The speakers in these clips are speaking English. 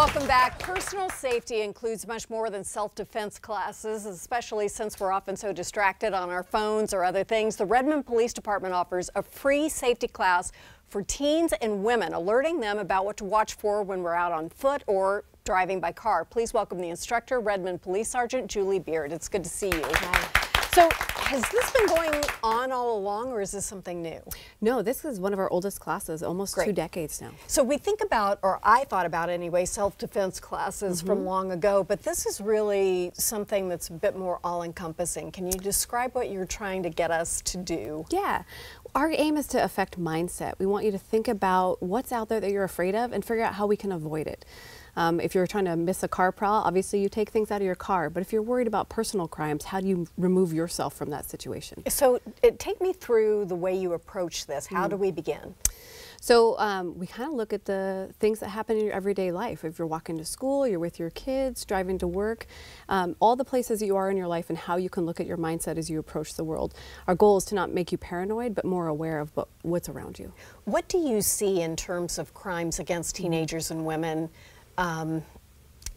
Welcome back. Personal safety includes much more than self-defense classes, especially since we're often so distracted on our phones or other things. The Redmond Police Department offers a free safety class for teens and women, alerting them about what to watch for when we're out on foot or driving by car. Please welcome the instructor, Redmond Police Sergeant Julie Beard. It's good to see you. Hi. So, has this been going on all along, or is this something new? No, this is one of our oldest classes, almost Great. 2 decades now. So we think about, or I thought about anyway, self-defense classes from long ago, but this is really something that's a bit more all-encompassing. Can you describe what you're trying to get us to do? Yeah. Our aim is to affect mindset. We want you to think about what's out there that you're afraid of and figure out how we can avoid it. If you're trying to miss a car prowl, obviously you take things out of your car. But if you're worried about personal crimes, how do you remove yourself from that situation? So take me through the way you approach this. How do we begin? So we kind of look at the things that happen in your everyday life. If you're walking to school, you're with your kids, driving to work, all the places you are in your life and how you can look at your mindset as you approach the world. Our goal is to not make you paranoid, but more aware of what's around you. What do you see in terms of crimes against teenagers and women?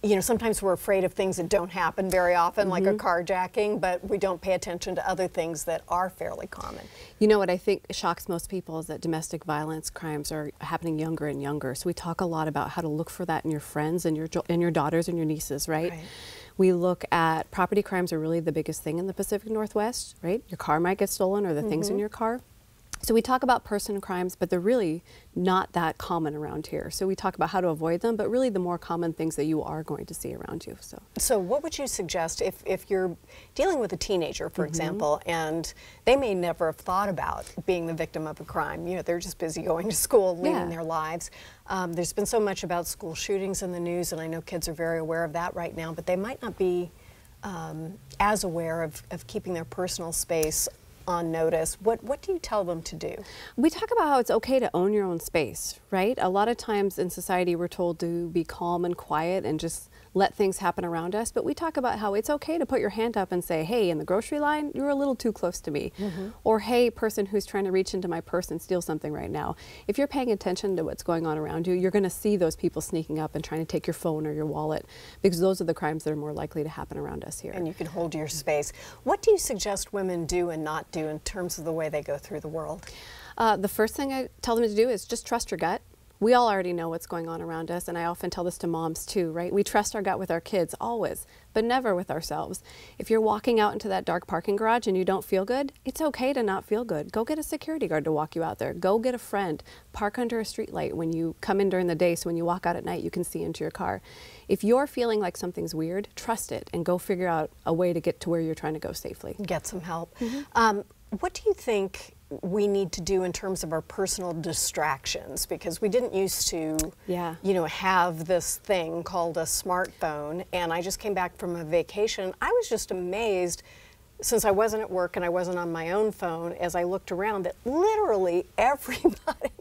You know, sometimes we're afraid of things that don't happen very often, like a carjacking, but we don't pay attention to other things that are fairly common. You know what I think shocks most people is that domestic violence crimes are happening younger and younger. So we talk a lot about how to look for that in your friends and your daughters and your nieces, right? We look at property crimes are really the biggest thing in the Pacific Northwest, right? Your car might get stolen or the things in your car. So we talk about person crimes, but they're really not that common around here. So we talk about how to avoid them, but really the more common things that you are going to see around you. So what would you suggest if you're dealing with a teenager, for example, and they may never have thought about being the victim of a crime? You know, they're just busy going to school, leading their lives. There's been so much about school shootings in the news, and I know kids are very aware of that right now, but they might not be as aware of keeping their personal space on notice. What do you tell them to do? We talk about how it's okay to own your own space, right? A lot of times in society we're told to be calm and quiet and just let things happen around us, but we talk about how it's okay to put your hand up and say, hey, in the grocery line, you're a little too close to me. Or, hey, person who's trying to reach into my purse and steal something right now. If you're paying attention to what's going on around you, you're going to see those people sneaking up and trying to take your phone or your wallet, because those are the crimes that are more likely to happen around us here. And you can hold your space. What do you suggest women do and not do in terms of the way they go through the world? The first thing I tell them to do is just trust your gut. We all already know what's going on around us, and I often tell this to moms too, right? We trust our gut with our kids, always, but never with ourselves. If you're walking out into that dark parking garage and you don't feel good, it's okay to not feel good. Go get a security guard to walk you out there. Go get a friend. Park under a street light when you come in during the day, so when you walk out at night you can see into your car. If you're feeling like something's weird, trust it and go figure out a way to get to where you're trying to go safely. Get some help. What do you think we need to do in terms of our personal distractions? Because we didn't used to, you know, have this thing called a smartphone. And I just came back from a vacation. I was just amazed, since I wasn't at work and I wasn't on my own phone, as I looked around, that literally everybody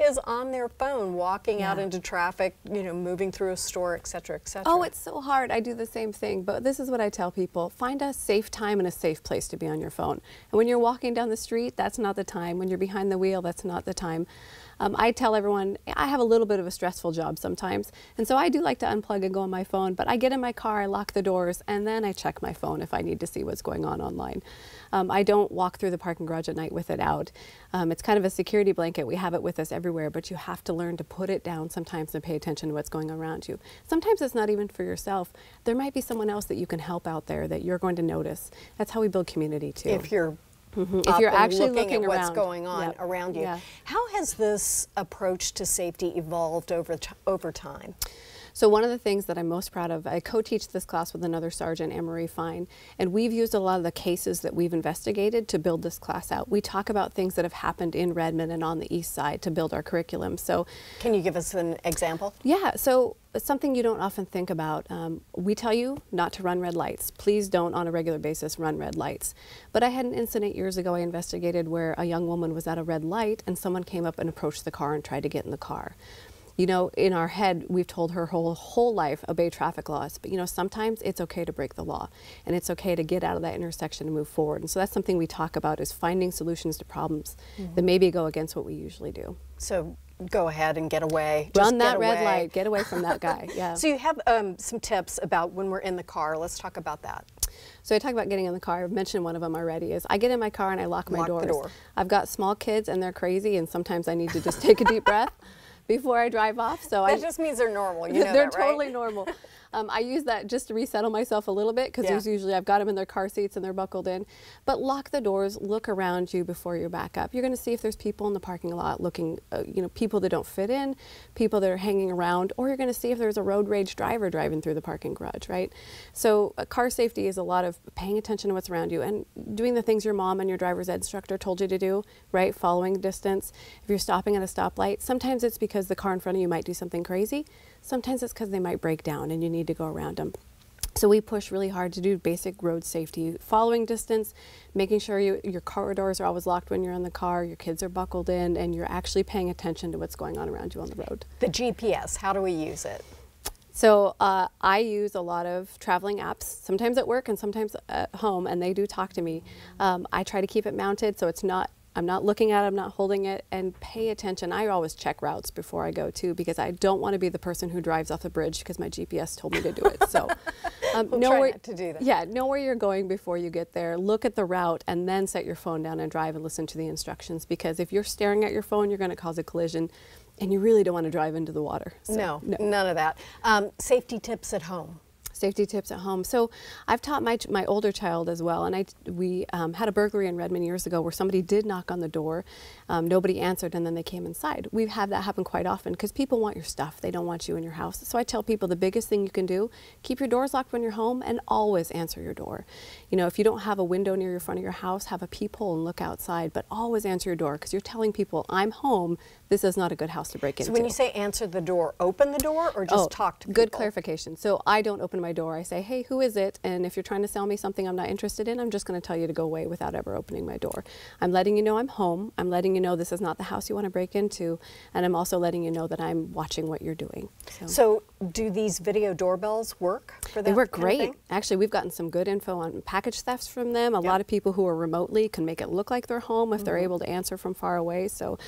is on their phone, walking out into traffic, you know, moving through a store, et cetera, et cetera. Oh, it's so hard. I do the same thing, but this is what I tell people. Find a safe time and a safe place to be on your phone. And when you're walking down the street, that's not the time. When you're behind the wheel, that's not the time. I tell everyone, I have a little bit of a stressful job sometimes, and so I do like to unplug and go on my phone, but I get in my car, I lock the doors, and then I check my phone if I need to see what's going on online. I don't walk through the parking garage at night with it out. It's kind of a security blanket. We have it with us everywhere, but you have to learn to put it down sometimes and pay attention to what's going on around you. Sometimes it's not even for yourself. There might be someone else that you can help out there that you're going to notice. That's how we build community too. If you're if you're actually looking at around what's going on around you. How has this approach to safety evolved over time? So one of the things that I'm most proud of, I co-teach this class with another sergeant, Anne-Marie Fine, and we've used a lot of the cases that we've investigated to build this class out. We talk about things that have happened in Redmond and on the east side to build our curriculum. So, can you give us an example? Yeah, so something you don't often think about. We tell you not to run red lights. Please don't on a regular basis run red lights. But I had an incident years ago I investigated where a young woman was at a red light and someone came up and approached the car and tried to get in the car. You know, in our head, we've told her whole life, obey traffic laws. But, you know, sometimes it's okay to break the law. And it's okay to get out of that intersection and move forward. And so that's something we talk about, is finding solutions to problems that maybe go against what we usually do. So go ahead and get away. Run that red light. Get away from that guy. Yeah. So you have some tips about when we're in the car. Let's talk about that. So I talk about getting in the car. I've mentioned one of them already. Is I get in my car and I lock my doors. The door. I've got small kids and they're crazy, and sometimes I need to just take a deep breath before I drive off. So that just means they're normal. You know they're that, right? totally normal. I use that just to resettle myself a little bit, because there's usually, I've got them in their car seats and they're buckled in. But lock the doors, look around you before you back up. You're going to see if there's people in the parking lot looking, people that don't fit in, people that are hanging around, or you're going to see if there's a road rage driver driving through the parking garage, right? So car safety is a lot of paying attention to what's around you and doing the things your mom and your driver's ed instructor told you to do, right? Following distance. If you're stopping at a stoplight, sometimes it's because the car in front of you might do something crazy. Sometimes it's because they might break down and you need to go around them. So we push really hard to do basic road safety, following distance, making sure your car doors are always locked when you're in the car, your kids are buckled in, and you're actually paying attention to what's going on around you on the road. The GPS, how do we use it? So I use a lot of traveling apps, sometimes at work and sometimes at home, and they do talk to me. I try to keep it mounted so I'm not looking at it, I'm not holding it, and pay attention. I always check routes before I go too, because I don't want to be the person who drives off the bridge because my GPS told me to do it. So know where to do that. Yeah, know where you're going before you get there. Look at the route and then set your phone down and drive and listen to the instructions, because if you're staring at your phone, you're going to cause a collision, and you really don't want to drive into the water. So, no, none of that. Safety tips at home. Safety tips at home. So I've taught my older child as well, and we had a burglary in Redmond years ago where somebody did knock on the door, nobody answered, and then they came inside. We've had that happen quite often because people want your stuff. They don't want you in your house. So I tell people the biggest thing you can do, keep your doors locked when you're home and always answer your door. You know, if you don't have a window near your front of your house, have a peephole and look outside, but always answer your door, because you're telling people, I'm home, this is not a good house to break into. So when you say answer the door, open the door or just talk to people? Good clarification. So I don't open my door. I say, hey, who is it? And if you're trying to sell me something I'm not interested in, I'm just going to tell you to go away without ever opening my door. I'm letting you know I'm home. I'm letting you know this is not the house you want to break into. And I'm also letting you know that I'm watching what you're doing. So do these video doorbells work for that? They work great. Actually, we've gotten some good info on package thefts from them. A lot of people who are remotely can make it look like they're home if they're able to answer from far away. So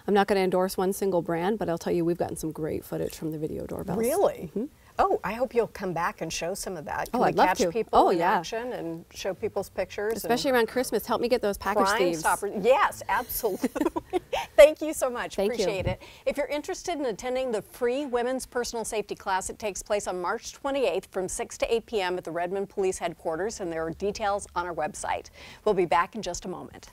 I'm not going to endorse one single brand, but I'll tell you we've gotten some great footage from the video doorbells. Really? Oh, I hope you'll come back and show some of that. Can I'd we love catch to. people in action and show people's pictures? Especially around Christmas. Help me get those package thieves. Yes, absolutely. Thank you so much. Appreciate you. it. If you're interested in attending the free women's personal safety class, it takes place on March 28th from 6 to 8 p.m. at the Redmond Police Headquarters, and there are details on our website. We'll be back in just a moment.